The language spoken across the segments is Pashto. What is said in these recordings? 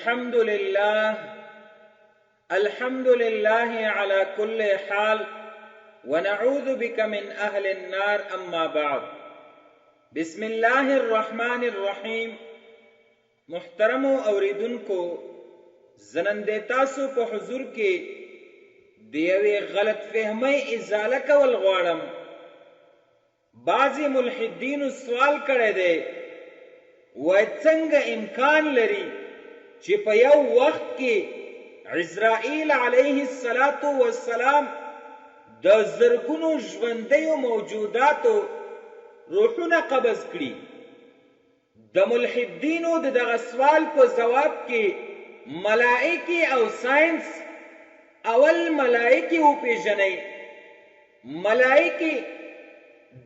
الحمد لله على كل حال ونعوذ بك من أهل النار أما بعد. بسم الله الرحمن الرحیم. محترمو اوریدونکو، زنن د تاسو په حضور کې د یوې غلط فهمۍ ازاله کول غواړم. بعضی ملحدینو سوال کړی دی، وای څنګه امکان لري چې په یو وخت کې عزرائیل علیه السلام د زرګونو ژوندیو موجوداتو روحونه قبض کړي؟ د ملحدینو د دغه سوال په جواب کې ملائکې او ساينس اول ملائکې وپېژنئ. ملائکې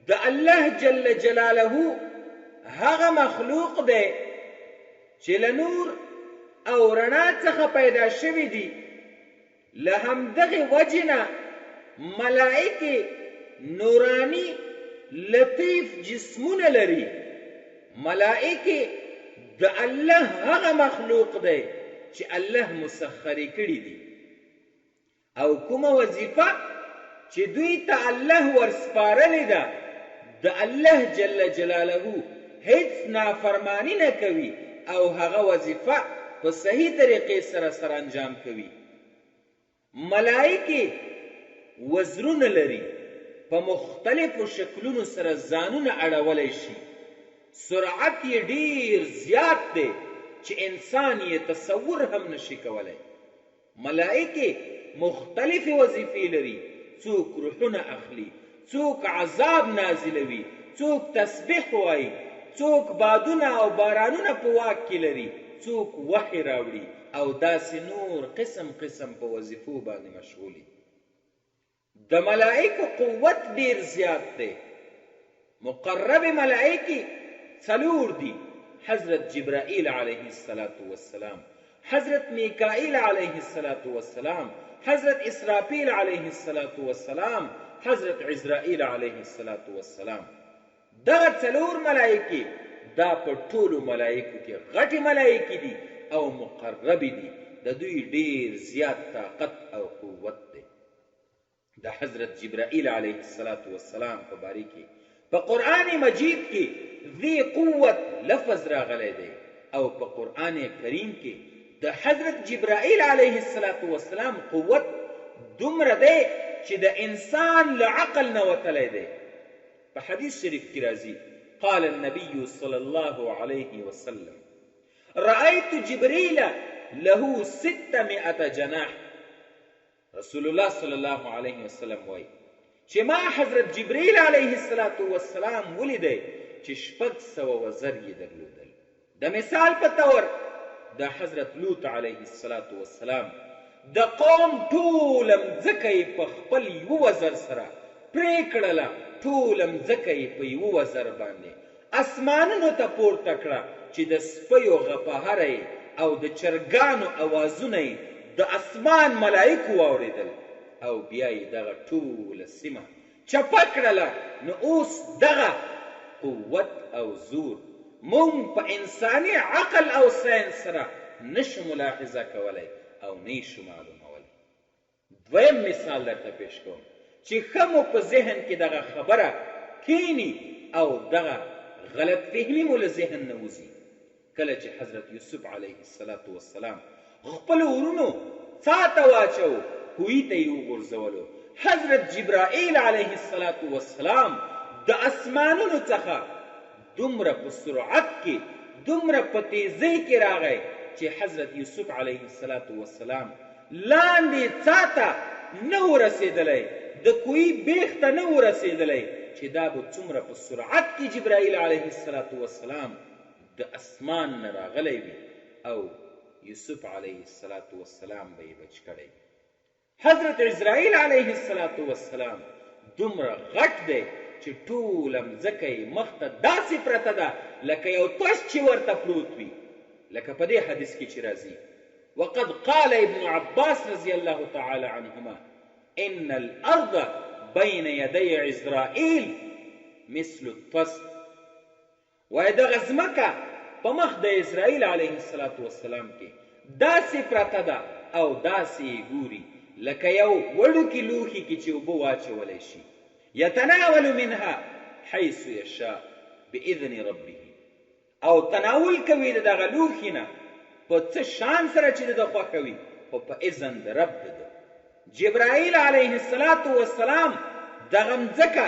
د الله جل جلاله هغه مخلوق دی چې له نور او رڼا څخه پیدا شوي دي. له همدغې وجې نه ملائکې نورانی لطیف جسمونه لري. ملائکې د الله هغه مخلوق دی چې الله مسخرې کړي دي، او کومه وظیفه چې دوی ته الله ورسپارلې ده، د الله جل جلاله هیڅ نافرمانی نه کوي او هغه وظیفه په صحیح طریقې سره سرانجام کوي. ملائکې وزرونه لري، په مختلفو شکلونو سره ځانونه اړولی شي. سرعت یې ډیر زیات دی چې انسان یې تصور هم نشي کولی. ملائکې مختلفې وظیفې لري. څوک روحونه اخلي، څوک عذاب نازلوي، څوک تسبیح وایي، څوک بادونه او بارانونه په واک کې لري، څوک وحی راوړي، او داسې نور قسم قسم په وظیفو باندې مشغولي. د ملائکو قوت ډیر زیات دی. مقرب ملائکې څلور دي: حضرت جبرائیل علیه السلام، حضرت میکائیل علیه السلام، حضرت اسرافیل علیه السلام، حضرت عزرائیل علیه السلام. دغه څلور ملائکې دا په ټولو ملائکو کې غټې ملائکې دي او مقربې دي. د دوی ډیر زیات طاقت او قوت دی. د حضرت جبرائیل علیه السلام په باره کې په قرآن مجید کې ذی قوت لفظ راغلی دی، او په قرآن کریم کې د حضرت جبرائیل علیه السلام قوت دومره دی چې د انسان له عقل نه وتلی دی. په حدیث شریف کې راځي، قال النبي صلى الله عليه وسلم رأيت جبريل له 600 جناح. رسول الله صلی الله علیه وسلم وایي چې ما حضرت جبرائیل علیه السلام ولیدی چې 600 وزر یې درلودل. د مثال په طور د حضرت لوط علیه السلام د قوم ټوله مځکه یې په خپل یو وزر سره پرې کړله. ټوله مځکه یې په یو وزر باندې اسمانونو ته پورته کړه چې د سپیو غپهره او د چرګانو اوازونه یې د اسمان ملائکو واورېدل، او بیا یې دغه ټوله سیمه چپه کړله. نو اوس دغه قوت او زور مونږ په انساني عقل او ساینس سره نشو ملاحظه کولی او نیشو معلومولی. دویم مثال درته پیش کوم چې ښه مو په ذهن کې دغه خبره کینی او دغه غلط فهمي مو له ذهن نه وځي. کله چې حضرت یوسف علیه السلام خپل ورونو څا ته واچو، کوهي ته یې وغورځولو، حضرت جبرائیل علیه السلام د اسمانونو څخه دومره په سرعت کې، دومره په تیزۍ کې راغی چې حضرت یوسف علیه السلام لاندې څا ته نه ورسېدلی، د کوهي بیخ ته نه ورسېدلی، چې دا به څومره په سرعت کې جبرائیل علیه السلام د اسمان نه راغلی وي، او یوسف علیه السلام به یې بچ کړی. حضرت عزرائیل علیه السلام دومره غټ دی چې ټوله مځکه یې مخ ته داسې پرته ده لکه یو تش چې ورته پروت وي. لکه په دې حدیث کې چې راځي، وقد قال ابن عباس رضی الله تعالی عنهما ان الارض بین یدی عزرائیل مثل الطست. وای دغه ځمکه په مخ د اسرائیل علیه السلام کې داسې پرته ده او داسې یې ګوري لکه یو وړوکي لوښي کې چې اوبه واچولی شي. یتناول منها حیث یشاء باذن ربه، او تناول کوي د دغه لوښي نه په څه شان سره چې د خوښه وي، خو په اذن د رب د ده. جبرائیل علیه السلام دغه مځکه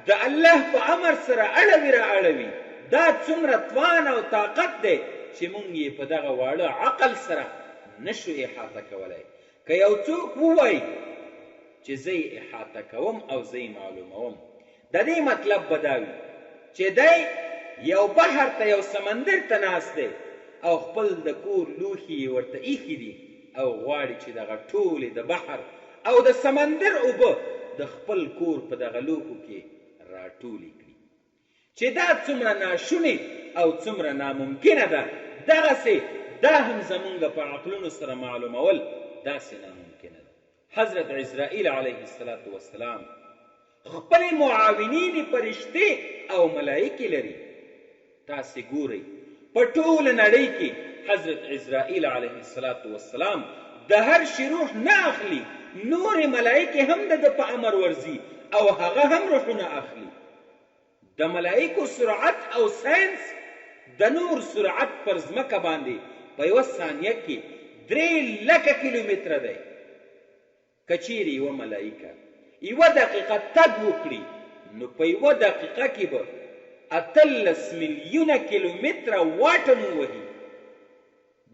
د الله په امر سره اړوي را اړوي. دا څومره توان او طاقت دی چې مونږ یې په دغه واړه عقل سره نشو احاطه کولی. که یو څوک ووایي چې زه یې احاطه کوم او زه یې معلوموم، د دې مطلب به دا وي چې دی یو بحر ته یو سمندر ته ناست دی او خپل د کور لوښي یې ورته ایښي دي او غواړي چې دغه ټولې د بحر او د سمندر اوبه د خپل کور په دغه لوښو کې راټولې کړي. چې دا څومره ناشونې او څومره ناممکنه ده، دغسې دا هم زمونږ په عقلونو سره معلومول داسې ناممکنه ده. حضرت عزرائیل علیه السلام خپلې معاونین فرشتې او ملایکې لري. تاسې ګورئ په ټوله نړۍ کې حضرت عزرائیل علیه السلام د هر شي روح نه اخلي، نورې ملایکې هم د ده په امر ورځي او هغه هم روحونه اخلي. د ملایکو سرعت او ساینس د نور سرعت پر ځمکه باندې په یوه ثانیه کې 3 لکه کیلومتره دی. که چیرې یوه ملایکه 1 دقیقه تګ وکړي نو په 1 دقیقه کې به 18 میلیونه کیلومتره واټن ووهي.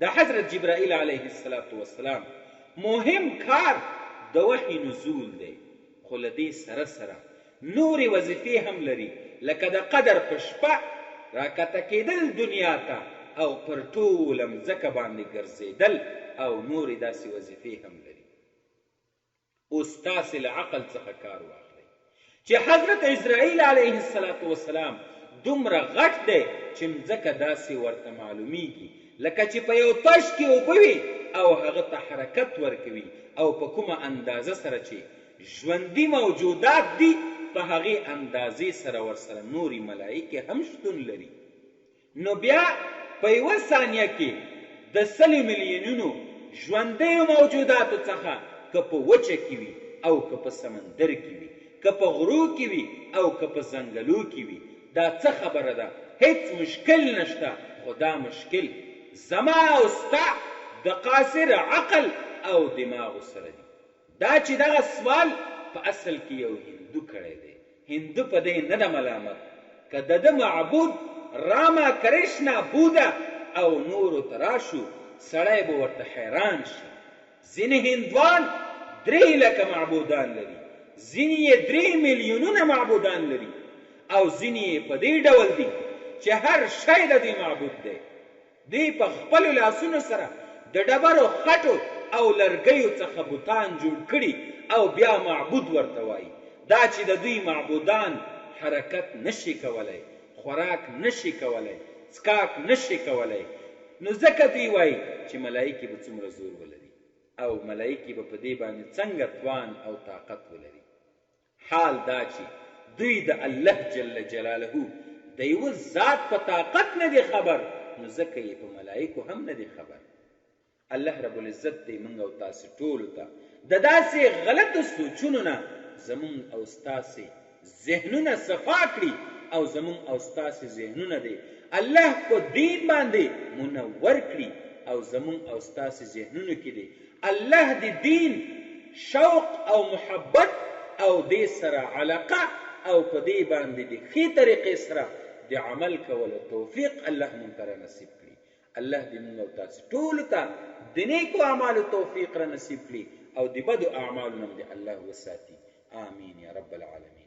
د حضرت جبرائیل علیه السلام مهم کار د وحی نزول دی، خو له دې سره سره نورې وظیفې هم لري، لکه د قدر په شپه راکته کېدل دنیا ته او پر ټوله مځکه باندې ګرځېدل او نورې داسې وظیفې هم لري. اوس تاسې له عقل څخه کار واخلئ چې حضرت عزرائیل علیه السلام دومره غټ دی چې مځکه داسې ورته معلومیږي لکه چې په یو تش کې اوبه وي او هغه ته حرکت ورکوي، او په کومه اندازه سره چې ژوندي موجودات دي په هغې اندازې سره ورسره نورې ملایکې هم شتون لري. نو بیا په 1 ثانیه کې د 100 میلیونونو ژوندیو موجوداتو څخه که په وچه کې وي او که په سمندر کې وي، که په غرو کې وي او که په ځنګلو کې وي، دا څه خبره ده؟ هیڅ مشکل نشته. خو دا مشکل زما او ستا د قاصر عقل او دماغو سره دی. دا چې دغه سوال په اصل کې یو هندو کړی دی. هندو په دې نه ده ملامت که د ده معبود راما کرشنا بودا او نورو ته راشو سړی به ورته حیران شي. ځینې هندوان 3 لکه معبودان لري، ځینې یې 3 میلیونونه معبودان لري، او ځینې یې په دې ډول دي چې هر شی د دې معبود دی. دوی په خپلو لاسونو سره د ډبرو خټو او لرګیو څخه بوتان جوړ کړي او بیا معبود ورته وایي. دا چې د دوی معبودان حرکت نشي کولی، خوراک نشي کولی، څکاک نشي کولی، نو ځکه دوی وایي چې ملایکې به څومره زور ولري او ملایکې به په دې باندې څنګه توان او طاقت ولري. حال دا چې دوی د الله جل جلاله د یوه ذات په طاقت نه دی خبر، نو ځکه یې په ملایکو هم نه دی خبر. الله رب العزت دی موږ او تاسې ټولو ته د داسې غلطو سوچونو نه زمونږ او ستاسې ذهنونه صفا کړي او زمونږ او ستاسې ذهنونه دی الله په دین باندې منور کړي او زمونږ او ستاسې ذهنونو کې دی الله د دین شوق او محبت او دې سره علاقه او په دې باندې د ښې طریقې سره د عمل کولو توفیق الله مونږ ته رانصیب کړي. الله دې مونږ او تاسې ټولو ته د نیکو اعمالو توفیق رانصیب کړي او د بدو اعمالو نه دې الله وساتي. آمین یا رب العالمین.